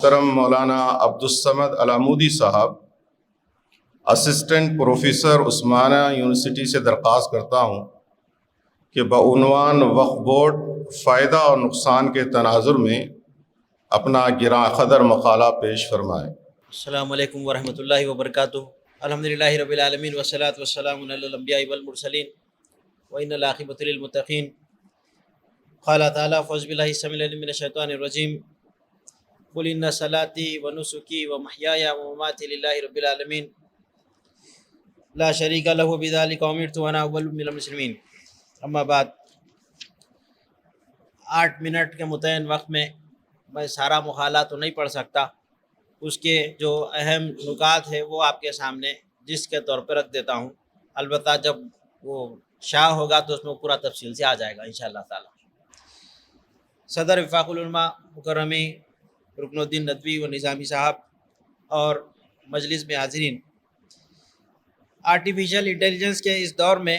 محترم مولانا عبدالصمد علامودی صاحب، assistant professor عثمانیہ university سے درخواست کرتا ہوں کہ بعنوان وقف بورڈ فائدہ اور نقصان کے تناظر میں اپنا گراں قدر مقالہ پیش فرمائیں۔ السلام علیکم ورحمۃ اللہ وبرکاتہ۔ الحمدللہ رب العالمین والصلاۃ والسلام علی الانبیاء والمرسلین وإن العاقبۃ للمتقین۔ قال تعالیٰ فاعوذ باللہ السمیع العلیم من الشیطان الرجیم قل ان صلاتی ونسکی ومحیای ومماتی للہ رب العالمین لا شریک لہ بذلک امرت وانا اول من المسلمین۔ اما بعد، 8 منٹ کے متعین وقت میں میں سارا مقالہ تو نہیں پڑھ سکتا، اس کے جو اہم نکات ہے وہ آپ کے سامنے جس کے طور پہ رکھ دیتا ہوں۔ البتہ جب وہ شائع ہوگا تو اس میں پورا تفصیل سے آ جائے گا انشاءاللہ تعالی۔ صدر وفاق العلماء مکرمی رکن الدین ندوی و نظامی صاحب اور مجلس میں حاضرین، آرٹیفیشل انٹیلیجنس کے اس دور میں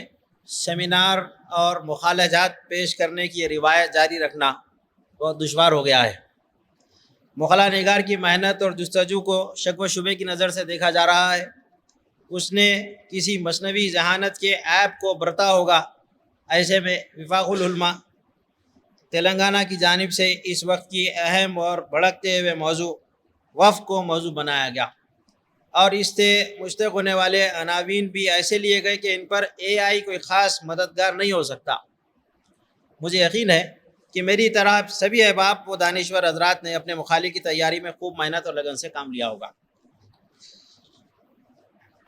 سیمینار اور مقالہ جات پیش کرنے کی روایت جاری رکھنا بہت دشوار ہو گیا ہے۔ مقالہ نگار کی محنت اور جستجو کو شک و شبے کی نظر سے دیکھا جا رہا ہے۔ اس نے کسی مصنوعی ذہانت کے عیب کو برتا ہوگا۔ ایسے میں وفاق العلماء تلنگانہ کی جانب سے اس وقت کی اہم اور بھڑکتے ہوئے موضوع وقف کو موضوع بنایا گیا، اور اس سے مشتق ہونے والے عناوین بھی ایسے لیے گئے کہ ان پر AI کوئی خاص مددگار نہیں ہو سکتا۔ مجھے یقین ہے کہ میری طرح سبھی احباب و دانشور حضرات نے اپنے مقالے کی تیاری میں خوب محنت اور لگن سے کام لیا ہوگا۔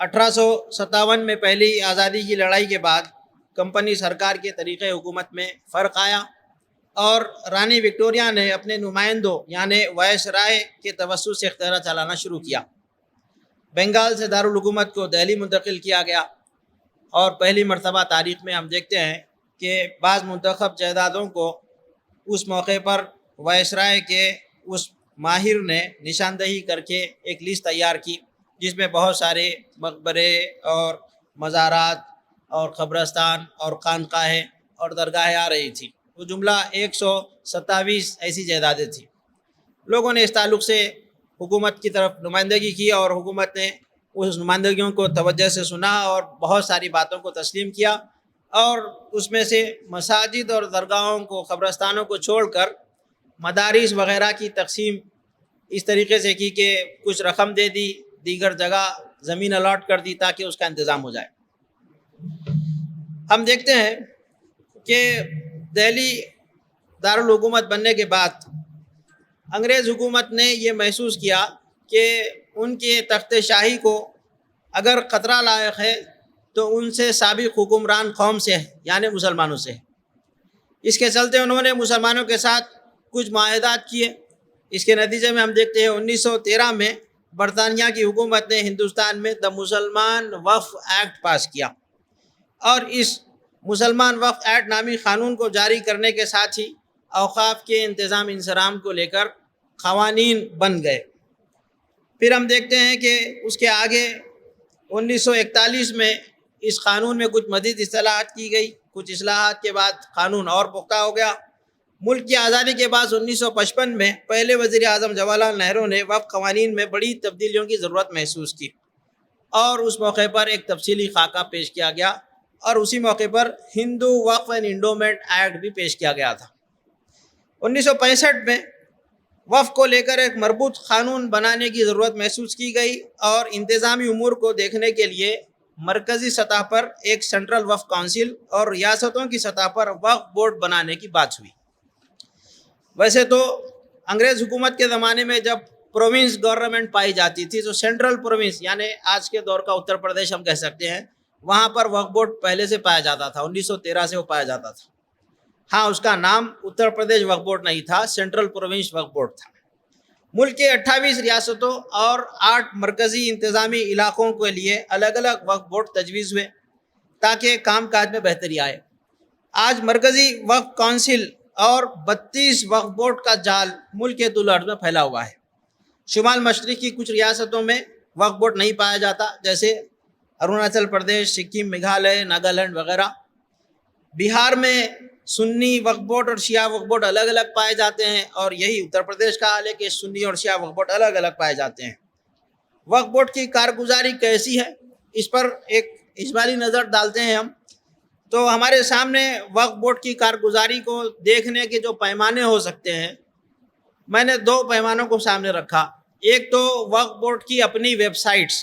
1857 میں پہلی آزادی کی لڑائی کے بعد کمپنی سرکار کے طریقے حکومت میں فرق آیا، اور رانی وکٹوریہ نے اپنے نمائندوں یعنی وائس رائے کے توسط سے اختیار چلانا شروع کیا۔ بنگال سے دارالحکومت کو دہلی منتقل کیا گیا، اور پہلی مرتبہ تاریخ میں ہم دیکھتے ہیں کہ بعض منتخب جائیدادوں کو اس موقع پر وائس رائے کے اس ماہر نے نشاندہی کر کے ایک لسٹ تیار کی، جس میں بہت سارے مقبرے اور مزارات اور قبرستان اور خانقاہیں اور درگاہیں آ رہی تھیں۔ وہ جملہ 127 ایسی جائیدادیں تھیں۔ لوگوں نے اس تعلق سے حکومت کی طرف نمائندگی کی، اور حکومت نے اس نمائندگیوں کو توجہ سے سنا اور بہت ساری باتوں کو تسلیم کیا، اور اس میں سے مساجد اور درگاہوں کو، قبرستانوں کو چھوڑ کر مدارس وغیرہ کی تقسیم اس طریقے سے کی کہ کچھ رقم دے دی، دیگر جگہ زمین الاٹ کر دی تاکہ اس کا انتظام ہو جائے۔ ہم دیکھتے ہیں کہ دہلی دارالحکومت بننے کے بعد انگریز حکومت نے یہ محسوس کیا کہ ان کے تخت شاہی کو اگر خطرہ لاحق ہے تو ان سے سابق حکمران قوم سے ہے، یعنی مسلمانوں سے ہے۔ اس کے چلتے انہوں نے مسلمانوں کے ساتھ کچھ معاہدات کیے۔ اس کے نتیجے میں ہم دیکھتے ہیں 1913 میں برطانیہ کی حکومت نے ہندوستان میں دا مسلمان وقف ایکٹ پاس کیا، اور اس مسلمان وقف ایکٹ نامی قانون کو جاری کرنے کے ساتھ ہی اوقاف کے انتظام انصرام کو لے کر قوانین بن گئے۔ پھر ہم دیکھتے ہیں کہ اس کے آگے 1941 میں اس قانون میں کچھ مزید اصلاحات کی گئی۔ کچھ اصلاحات کے بعد قانون اور پختہ ہو گیا۔ ملک کی آزادی کے بعد 1955 میں پہلے وزیر اعظم جواہر لال نہرو نے وقف قوانین میں بڑی تبدیلیوں کی ضرورت محسوس کی، اور اس موقع پر ایک تفصیلی خاکہ پیش کیا گیا، اور اسی موقع پر ہندو وقف اینڈ انڈومنٹ ایکٹ بھی پیش کیا گیا تھا۔ 1965 میں وقف کو لے کر ایک مربوط قانون بنانے کی ضرورت محسوس کی گئی، اور انتظامی امور کو دیکھنے کے لیے مرکزی سطح پر ایک سینٹرل وقف کونسل اور ریاستوں کی سطح پر وقف بورڈ بنانے کی بات ہوئی۔ ویسے تو انگریز حکومت کے زمانے میں جب پروونس گورنمنٹ پائی جاتی تھی تو سینٹرل پروونس یعنی آج کے دور کا اتر پردیش ہم کہہ سکتے ہیں، وہاں پر وقف بورڈ پہلے سے پایا جاتا تھا۔ 1913 سے وہ پایا جاتا تھا۔ ہاں، اس کا نام اتر پردیش وقف بورڈ نہیں تھا، سینٹرل پروونس وقف بورڈ تھا۔ ملک کے 28 ریاستوں اور 8 مرکزی انتظامی علاقوں کے لیے الگ الگ وقف بورڈ تجویز ہوئے تاکہ کام کاج میں بہتری آئے۔ آج مرکزی وقف کونسل اور 32 وقف بورڈ کا جال ملک کے طول عرض میں پھیلا ہوا ہے۔ شمال مشرق کی کچھ ریاستوں میں وقف بورڈ نہیں پایا جاتا، جیسے اروناچل پردیش، سکم، میگھالیہ، ناگالینڈ وغیرہ۔ بہار میں سنی وقف بورڈ اور شیعہ وقف بورڈ الگ الگ پائے جاتے ہیں، اور یہی اتر پردیش کا حال ہے کہ سنی اور شیعہ وقف بورڈ الگ الگ پائے جاتے ہیں۔ وقف بورڈ کی کارگزاری کیسی ہے، اس پر ایک اجمالی نظر ڈالتے ہیں ہم۔ تو ہمارے سامنے وقف بورڈ کی کارگزاری کو دیکھنے کے جو پیمانے ہو سکتے ہیں، میں نے 2 پیمانوں کو سامنے رکھا۔ ایک تو وقف بورڈ کی اپنی ویب سائٹس،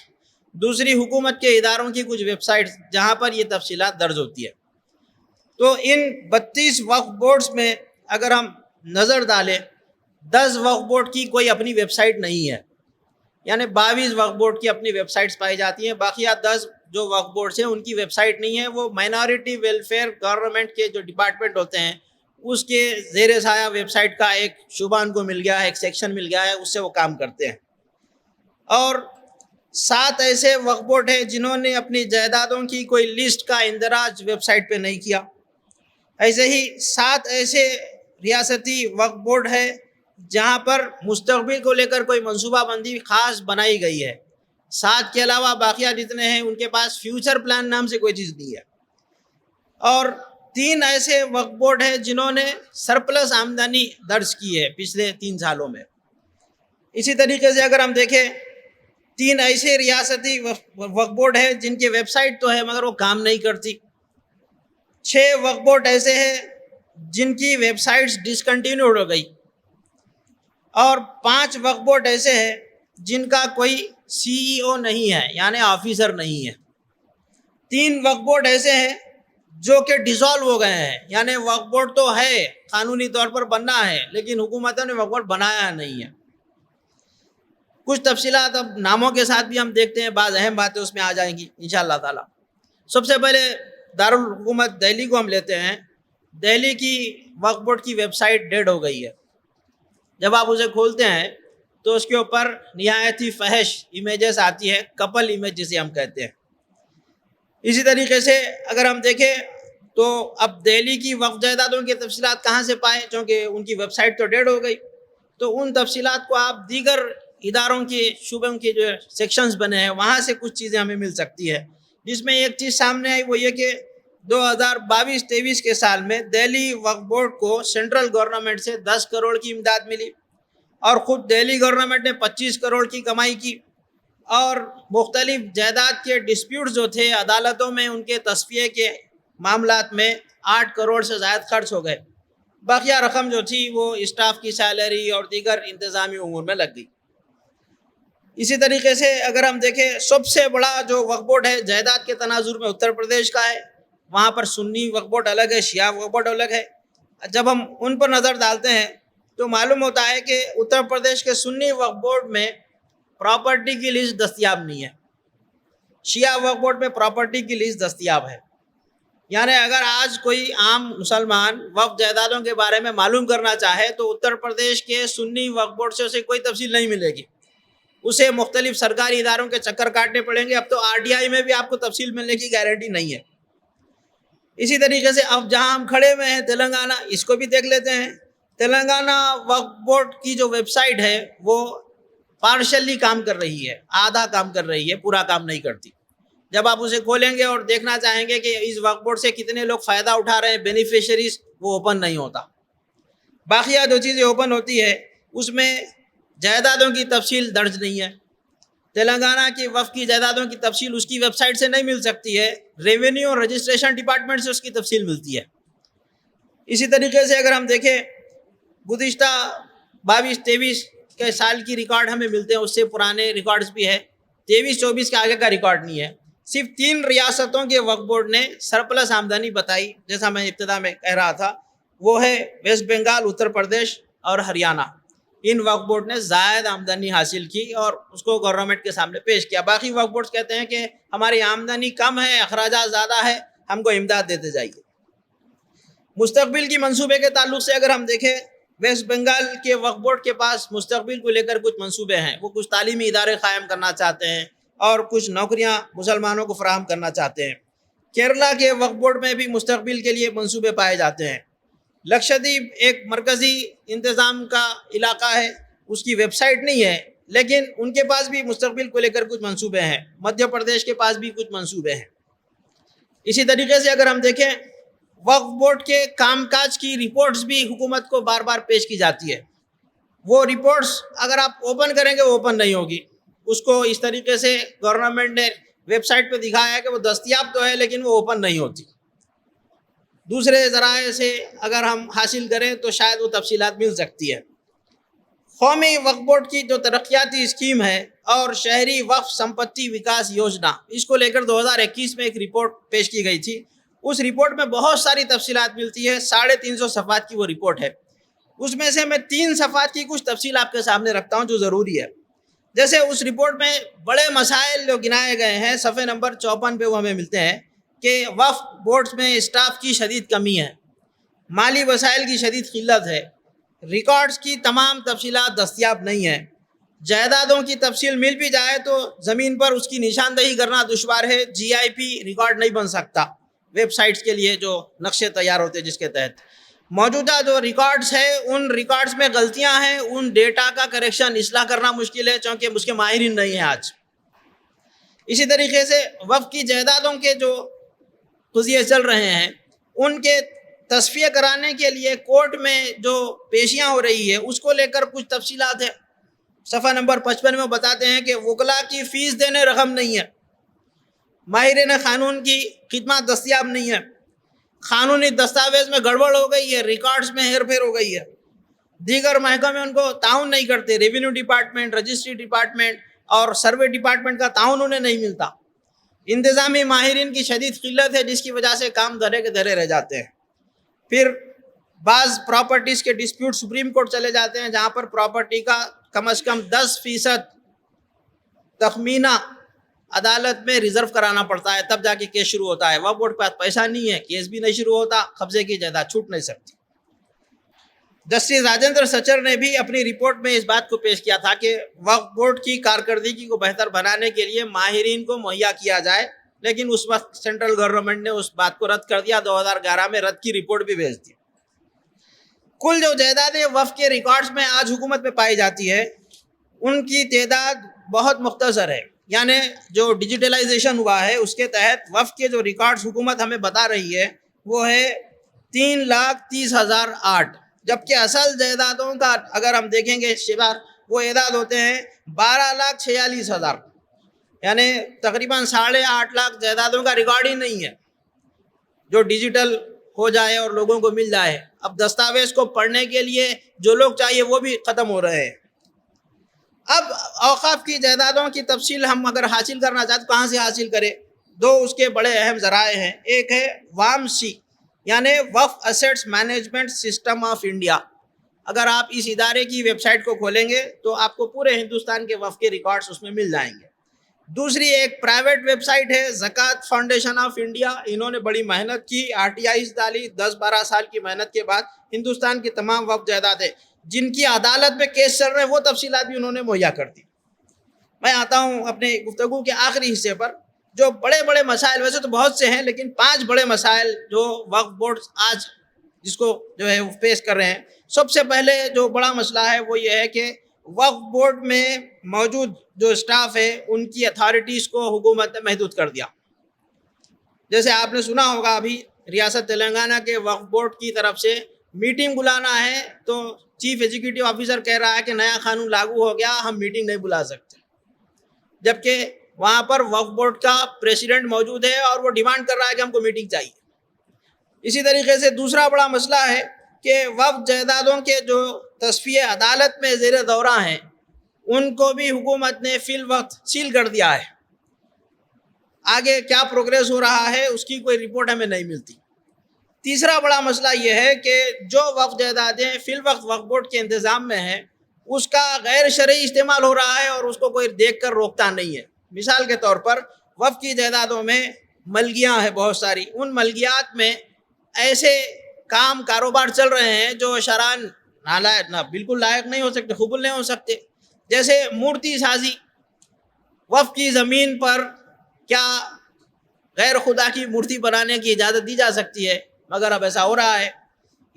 دوسری حکومت کے اداروں کی کچھ ویب سائٹس جہاں پر یہ تفصیلات درج ہوتی ہے۔ تو ان 32 وقف بورڈز میں اگر ہم نظر ڈالیں، 10 وقف بورڈ کی کوئی اپنی ویب سائٹ نہیں ہے، یعنی 22 وقف بورڈ کی اپنی ویب سائٹس پائی جاتی ہیں۔ باقیہ 10 جو وقف بورڈز ہیں ان کی ویب سائٹ نہیں ہے، وہ مائنارٹی ویلفیئر گورنمنٹ کے جو ڈپارٹمنٹ ہوتے ہیں اس کے زیر سایہ ویب سائٹ کا ایک شعبہ ان کو مل گیا ہے، ایک سیکشن مل گیا ہے، اس سے وہ کام کرتے ہیں۔ اور 7 ایسے وقف بورڈ ہیں جنہوں نے اپنی جائیدادوں کی کوئی لسٹ کا اندراج ویب سائٹ پہ نہیں کیا۔ ایسے ہی 7 ایسے ریاستی وقف بورڈ ہے جہاں پر مستقبل کو لے کر کوئی منصوبہ بندی خاص بنائی گئی ہے۔ 7 کے علاوہ باقیہ جتنے ہیں ان کے پاس فیوچر پلان نام سے کوئی چیز نہیں ہے۔ اور 3 ایسے وقف بورڈ ہیں جنہوں نے سرپلس آمدنی درج کی ہے پچھلے 3 سالوں میں۔ اسی طریقے سے اگر ہم دیکھیں، 3 ایسے ریاستی وقف بورڈ ہیں جن کی ویب سائٹ تو ہے مگر وہ کام نہیں کرتی۔ 6 وقف بورڈ ایسے ہیں جن کی ویب سائٹس ڈسکنٹینیوڈ ہو گئی، اور 5 وقف بورڈ ایسے ہیں جن کا کوئی سی ای او نہیں ہے، یعنی آفیسر نہیں ہے۔ 3 وقف بورڈ ایسے ہیں جو کہ ڈیزالو ہو گئے ہیں، یعنی وقف بورڈ تو ہے، قانونی طور پر بننا ہے، لیکن حکومتوں نے وقف بورڈ بنایا نہیں ہے۔ کچھ تفصیلات اب ناموں کے ساتھ بھی ہم دیکھتے ہیں، بعض اہم باتیں اس میں آ جائیں گی انشاءاللہ تعالی۔ سب سے پہلے دارالحکومت دہلی کو ہم لیتے ہیں۔ دہلی کی وقف بورڈ کی ویب سائٹ ڈیڈ ہو گئی ہے۔ جب آپ اسے کھولتے ہیں تو اس کے اوپر نہایت ہی فحش امیجز آتی ہے، کپل امیج جسے ہم کہتے ہیں۔ اسی طریقے سے اگر ہم دیکھیں تو اب دہلی کی وقف جائیدادوں کی تفصیلات کہاں سے پائیں، چونکہ ان کی ویب سائٹ تو ڈیڈ ہو گئی۔ تو ان تفصیلات کو آپ دیگر اداروں کے شعبوں کے جو سیکشنز بنے ہیں وہاں سے کچھ چیزیں ہمیں مل سکتی ہے، جس میں ایک چیز سامنے آئی وہ یہ کہ 2022-23 کے سال میں دہلی وقف بورڈ کو سینٹرل گورنمنٹ سے 10 کروڑ کی امداد ملی، اور خود دہلی گورنمنٹ نے 25 کروڑ کی کمائی کی، اور مختلف جائیداد کے ڈسپیوٹس جو تھے عدالتوں میں ان کے تصفیے کے معاملات میں 8 کروڑ سے زائد خرچ ہو گئے۔ باقیہ رقم جو تھی وہ اسٹاف کی سیلری اور دیگر انتظامی امور میں لگ گئی۔ اسی طریقے سے اگر ہم دیکھیں، سب سے بڑا جو وقف بورڈ ہے جائیداد کے تناظر میں اتر پردیش کا ہے، وہاں پر سنی وقف بورڈ الگ ہے، شیعہ وقف بورڈ الگ ہے۔ جب ہم ان پر نظر ڈالتے ہیں تو معلوم ہوتا ہے کہ اتر پردیش کے سنی وقف بورڈ میں پراپرٹی کی لسٹ دستیاب نہیں ہے، شیعہ وقف بورڈ میں پراپرٹی کی لسٹ دستیاب ہے۔ یعنی اگر آج کوئی عام مسلمان وقف جائیدادوں کے بارے میں معلوم کرنا چاہے تو اتر پردیش کے سنی وقف بورڈ سے اسے کوئی تفصیل نہیں ملے گی، اسے مختلف سرکاری اداروں کے چکر کاٹنے پڑیں گے۔ اب تو RTI میں بھی آپ کو تفصیل ملنے کی گارنٹی نہیں ہے۔ اسی طریقے سے اب جہاں ہم کھڑے ہوئے ہیں تلنگانہ، اس کو بھی دیکھ لیتے ہیں۔ تلنگانہ وقف بورڈ کی جو ویب سائٹ ہے وہ پارشلی کام کر رہی ہے، آدھا کام کر رہی ہے، پورا کام نہیں کرتی۔ جب آپ اسے کھولیں گے اور دیکھنا چاہیں گے کہ اس وقف بورڈ سے کتنے لوگ فائدہ اٹھا رہے ہیں، بینیفیشریز، وہ اوپن نہیں ہوتا۔ باقیہ جو چیزیں اوپن ہوتی ہے اس میں جائیدادوں کی تفصیل درج نہیں ہے۔ تلنگانہ کی وقف کی جائیدادوں کی تفصیل اس کی ویب سائٹ سے نہیں مل سکتی ہے، ریونیو اور رجسٹریشن ڈپارٹمنٹ سے اس کی تفصیل ملتی ہے۔ اسی طریقے سے اگر ہم دیکھیں گزشتہ 22-23 کے سال کی ریکارڈ ہمیں ملتے ہیں، اس سے پرانے ریکارڈز بھی ہے، 23-24 کے آگے کا ریکارڈ نہیں ہے۔ صرف 3 ریاستوں کے وقف بورڈ نے سرپلس آمدنی بتائی، جیسا میں ابتدا میں کہہ رہا تھا، وہ ہے ویسٹ بنگال، اتر پردیش اور ہریانہ۔ ان وقف بورڈ نے زائد آمدنی حاصل کی اور اس کو گورنمنٹ کے سامنے پیش کیا۔ باقی وقف بورڈ کہتے ہیں کہ ہماری آمدنی کم ہے، اخراجات زیادہ ہے، ہم کو امداد دیتے جائیے۔ مستقبل کی منصوبے کے تعلق سے اگر ہم دیکھیں، ویسٹ بنگال کے وقف بورڈ کے پاس مستقبل کو لے کر کچھ منصوبے ہیں، وہ کچھ تعلیمی ادارے قائم کرنا چاہتے ہیں اور کچھ نوکریاں مسلمانوں کو فراہم کرنا چاہتے ہیں۔ کیرلا کے وقف بورڈ میں بھی مستقبل کے لیے منصوبے پائے جاتے ہیں۔ لکشدیپ ایک مرکزی انتظام کا علاقہ ہے، اس کی ویب سائٹ نہیں ہے، لیکن ان کے پاس بھی مستقبل کو لے کر کچھ منصوبے ہیں۔ مدھیہ پردیش کے پاس بھی کچھ منصوبے ہیں۔ اسی طریقے سے اگر ہم دیکھیں وقف بورڈ کے کام کاج کی رپورٹس بھی حکومت کو بار بار پیش کی جاتی ہے. وہ رپورٹس اگر آپ اوپن کریں گے وہ اوپن نہیں ہوگی. اس کو اس طریقے سے گورنمنٹ نے ویب سائٹ پہ دکھایا ہے کہ وہ دستیاب تو ہے لیکن وہ اوپن نہیں ہوتی. دوسرے ذرائع سے اگر ہم حاصل کریں تو شاید وہ تفصیلات مل سکتی ہے. قومی وقف بورڈ کی جو ترقیاتی اسکیم ہے اور شہری وقف سمپتی وکاس یوجنا، اس کو لے کر 2021 میں ایک رپورٹ پیش کی گئی تھی. اس رپورٹ میں بہت ساری تفصیلات ملتی ہے. 350 صفحات کی وہ رپورٹ ہے. اس میں سے میں 3 صفحات کی کچھ تفصیل آپ کے سامنے رکھتا ہوں جو ضروری ہے. جیسے اس رپورٹ میں بڑے مسائل جو گنائے گئے ہیں صفحے نمبر 54 پہ وہ ہمیں ملتے ہیں کہ وقف بورڈز میں اسٹاف کی شدید کمی ہے، مالی وسائل کی شدید قلت ہے، ریکارڈز کی تمام تفصیلات دستیاب نہیں ہیں، جائیدادوں کی تفصیل مل بھی جائے تو زمین پر اس کی نشاندہی کرنا دشوار ہے، GIP ریکارڈ نہیں بن سکتا ویب سائٹس کے لیے جو نقشے تیار ہوتے ہیں جس کے تحت. موجودہ جو ریکارڈز ہیں ان ریکارڈز میں غلطیاں ہیں، ان ڈیٹا کا کریکشن اصلاح کرنا مشکل ہے چونکہ اس کے ماہرین نہیں ہیں آج. اسی طریقے سے وقف کی جائیدادوں کے جو قضیے چل رہے ہیں ان کے تصفیہ کرانے کے لیے کورٹ میں جو پیشیاں ہو رہی ہے اس کو لے کر کچھ تفصیلات ہیں. صفحہ نمبر 55 میں بتاتے ہیں کہ وکلاء کی فیس دینے رقم نہیں ہے، ماہرین قانون کی خدمات دستیاب نہیں ہے، قانونی دستاویز میں گڑبڑ ہو گئی ہے، ریکارڈز میں ہیر پھیر ہو گئی ہے، دیگر محکمے ان کو تعاون نہیں کرتے، ریونیو ڈپارٹمنٹ، رجسٹری ڈپارٹمنٹ اور سروے ڈپارٹمنٹ کا تعاون انہیں نہیں ملتا، انتظامی ماہرین کی شدید قلت ہے جس کی وجہ سے کام دھرے کے دھرے رہ جاتے ہیں. پھر بعض پراپرٹیز کے ڈسپیوٹ سپریم کورٹ چلے جاتے ہیں جہاں پر پراپرٹی کا کم از کم 10% تخمینہ عدالت میں ریزرو کرانا پڑتا ہے تب جا کے کیس شروع ہوتا ہے. وقف بورڈ کے پاس پیسہ نہیں ہے، کیس بھی نہیں شروع ہوتا، قبضے کی جائیداد چھوٹ نہیں سکتی. جسٹس راجندر سچر نے بھی اپنی رپورٹ میں اس بات کو پیش کیا تھا کہ وقف بورڈ کی کارکردگی کو بہتر بنانے کے لیے ماہرین کو مہیا کیا جائے، لیکن اس وقت سینٹرل گورنمنٹ نے اس بات کو رد کر دیا. 2011 میں رد کی رپورٹ بھی بھیج دی. کل جو جائیدادیں وقف کے ریکارڈز میں آج حکومت میں پائی جاتی ہے ان کی تعداد بہت مختصر ہے. یعنی جو ڈیجیٹلائزیشن ہوا ہے اس کے تحت وقف کے جو ریکارڈز حکومت ہمیں بتا رہی ہے وہ ہے 3,30,008، جبکہ اصل جائیدادوں کا اگر ہم دیکھیں گے شمار وہ اعداد ہوتے ہیں 12,46,000، یعنی تقریباً 8.5 لاکھ جائیدادوں کا ریکارڈ ہی نہیں ہے جو ڈیجیٹل ہو جائے اور لوگوں کو مل جائے. اب دستاویز کو پڑھنے کے لیے جو لوگ چاہیے وہ بھی ختم ہو رہے ہیں. اب اوقاف کی جائیدادوں کی تفصیل ہم اگر حاصل کرنا چاہتے کہاں سے حاصل کریں؟ 2 اس کے بڑے اہم ذرائع ہیں. ایک ہے WAMC یعنی وقف assets management system of India. اگر آپ اس ادارے کی ویب سائٹ کو کھولیں گے تو آپ کو پورے ہندوستان کے وقف کے ریکارڈز اس میں مل جائیں گے. دوسری ایک پرائیویٹ ویب سائٹ ہے زکوٰۃ فاؤنڈیشن آف انڈیا. انہوں نے بڑی محنت کی، RTIs ڈالی، 10-12 سال کی محنت کے بعد ہندوستان کی تمام وقف جائیدادیں جن کی عدالت میں کیس چل رہے ہیں وہ تفصیلات بھی انہوں نے مہیا کر دی. میں آتا ہوں اپنے گفتگو کے آخری حصے پر. جو بڑے بڑے مسائل ویسے تو بہت سے ہیں لیکن 5 بڑے مسائل جو وقف بورڈ آج جس کو جو ہے وہ پیش کر رہے ہیں. سب سے پہلے جو بڑا مسئلہ ہے وہ یہ ہے کہ وقف بورڈ میں موجود جو اسٹاف ہے ان کی اتھارٹیز کو حکومت نے محدود کر دیا. جیسے آپ نے سنا ہوگا ابھی ریاست تلنگانہ کے وقف بورڈ کی طرف سے میٹنگ بلانا ہے تو چیف ایگزیکٹو آفیسر کہہ رہا ہے کہ نیا قانون لاگو ہو گیا، ہم میٹنگ نہیں بلا سکتے، جبکہ وہاں پر وقف بورڈ کا پریسیڈنٹ موجود ہے اور وہ ڈیمانڈ کر رہا ہے کہ ہم کو میٹنگ چاہیے. اسی طریقے سے دوسرا بڑا مسئلہ ہے کہ وقف جائیدادوں کے جو تصفیے عدالت میں زیر دورہ ہیں ان کو بھی حکومت نے فی الوقت سیل کر دیا ہے. آگے کیا پروگریس ہو رہا ہے اس کی کوئی رپورٹ ہمیں نہیں ملتی. تیسرا بڑا مسئلہ یہ ہے کہ جو وقف جائیدادیں فی الوقت وقف بورڈ کے انتظام میں ہیں اس کا غیر شرعی استعمال ہو رہا ہے اور اس کو کوئی دیکھ کر روکتا نہیں ہے. مثال کے طور پر وقف کی جائیدادوں میں ملگیاں ہیں بہت ساری، ان ملگیات میں ایسے کاروبار چل رہے ہیں جو شرعاً بالکل لائق نہیں ہو سکتے، قبول نہیں ہو سکتے. جیسے مورتی سازی، وقف کی زمین پر کیا غیر خدا کی مورتی بنانے کی اجازت دی جا سکتی ہے؟ مگر اب ایسا ہو رہا ہے.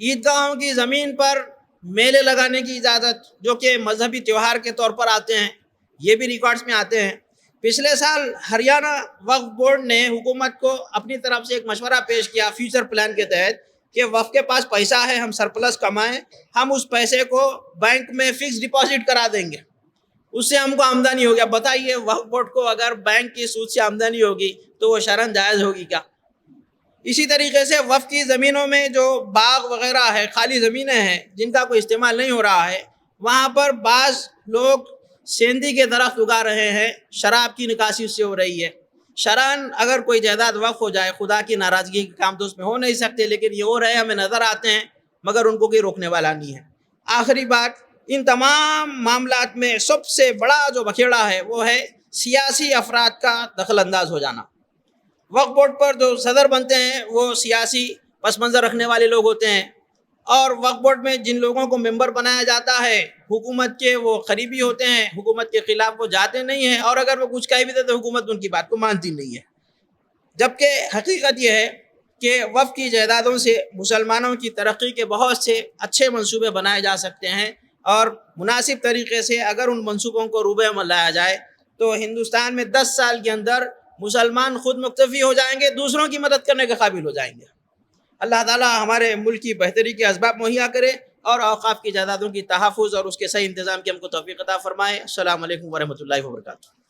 عیدگاہوں کی زمین پر میلے لگانے کی اجازت جو کہ مذہبی تہوار کے طور پر آتے ہیں یہ بھی ریکارڈز میں آتے ہیں. پچھلے سال ہریانہ وقف بورڈ نے حکومت کو اپنی طرف سے ایک مشورہ پیش کیا فیوچر پلان کے تحت کہ وقف کے پاس پیسہ ہے، ہم سرپلس کمائیں، ہم اس پیسے کو بینک میں فکس ڈپازٹ کرا دیں گے، اس سے ہم کو آمدنی ہوگی۔ اب بتائیے وقف بورڈ کو اگر بینک کی سود سے آمدنی ہوگی تو وہ شرعاً جائز ہوگی کیا؟ اسی طریقے سے وقف کی زمینوں میں جو باغ وغیرہ ہے، خالی زمینیں ہیں جن کا کوئی استعمال نہیں ہو رہا ہے، وہاں پر بعض لوگ سیندی کے درخت اگا رہے ہیں، شراب کی نکاسی اس سے ہو رہی ہے۔ شرعاً اگر کوئی جائیداد وقف ہو جائے، خدا کی ناراضگی کے کام تو اس میں ہو نہیں سکتے، لیکن یہ ہو رہے ہمیں نظر آتے ہیں، مگر ان کو کوئی روکنے والا نہیں ہے۔ آخری بات، ان تمام معاملات میں سب سے بڑا جو بکھیڑا ہے وہ ہے سیاسی افراد کا دخل انداز ہو جانا۔ وقف بورڈ پر جو صدر بنتے ہیں وہ سیاسی پس منظر رکھنے والے لوگ ہوتے ہیں، اور وقف بورڈ میں جن لوگوں کو ممبر بنایا جاتا ہے حکومت کے وہ قریبی ہوتے ہیں، حکومت کے خلاف وہ جاتے نہیں ہیں، اور اگر وہ کچھ کہہ بھی دیتے تو حکومت ان کی بات کو مانتی نہیں ہے۔ جبکہ حقیقت یہ ہے کہ وقف کی جائیدادوں سے مسلمانوں کی ترقی کے بہت سے اچھے منصوبے بنائے جا سکتے ہیں، اور مناسب طریقے سے اگر ان منصوبوں کو روبے عمل لایا جائے تو ہندوستان میں 10 سال کے اندر مسلمان خود مکتفی ہو جائیں گے، دوسروں کی مدد کرنے کے قابل ہو جائیں گے۔ اللہ تعالیٰ ہمارے ملک کی بہتری کے اسباب مہیا کرے اور اوقاف کی جائیدادوں کی تحفظ اور اس کے صحیح انتظام کی ہم کو توفیق عطا فرمائے۔ السلام علیکم ورحمۃ اللہ وبرکاتہ۔